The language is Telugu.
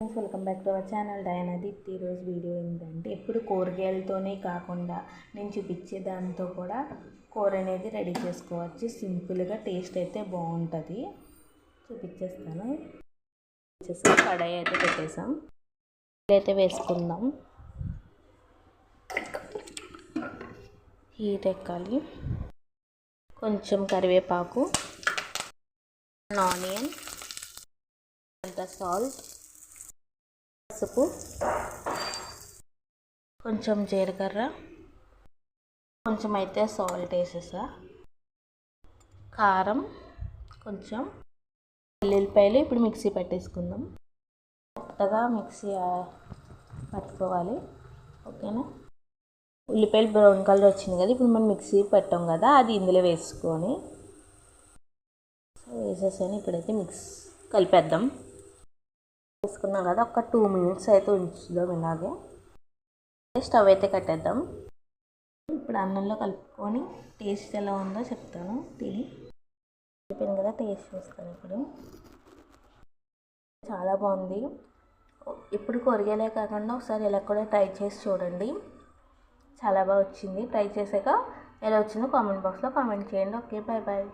Welcome back to our channel Diana Deepthi. ఈరోజు వీడియో ఏంటంటే ఎప్పుడు కూరగాయలతోనే కాకుండా నేను చూపించే దాంతో కూడా కూర అనేది రెడీ చేసుకోవచ్చు. సింపుల్గా టేస్ట్ అయితే బాగుంటుంది. చూపించేస్తాను. కడాయి అయితే పెట్టేసాం. అయితే వేసుకుందాం. హీట్ ఎక్కాలి. కొంచెం కరివేపాకు, ఆనియన్, అంత సాల్ట్, పసుపు, కొంచెం జీలకర్ర, కొంచెం అయితే సాల్ట్ వేసేసా, కారం, కొంచెం వెల్లుల్లిపాయలు. ఇప్పుడు మిక్సీ పట్టేసుకుందాం. కొత్తగా మిక్సీ పట్టుకోవాలి. ఓకేనా. ఉల్లిపాయలు బ్రౌన్ కలర్ వచ్చింది కదా, ఇప్పుడు మనం మిక్సీ పెట్టాం కదా, అది ఇందులో వేసుకొని వేసేసాను. ఇప్పుడైతే కలిపేద్దాం. వేసుకున్నాం కదా, ఒక 2 minutes అయితే ఉంచుదాం. ఇలాగే స్టవ్ అయితే కట్టేద్దాం. ఇప్పుడు అన్నంలో కలుపుకొని టేస్ట్ ఎలా ఉందో చెప్తాను. తిని అయిపోయింది కదా, టేస్ట్ చూస్తాను. ఇప్పుడు చాలా బాగుంది. ఇప్పుడు కూరగాయలే కాకుండా ఒకసారి ఇలా కూడా ట్రై చేసి చూడండి. చాలా బాగా వచ్చింది. ట్రై చేసాక ఎలా వచ్చిందో కామెంట్ బాక్స్లో కామెంట్ చేయండి. Okay, bye bye.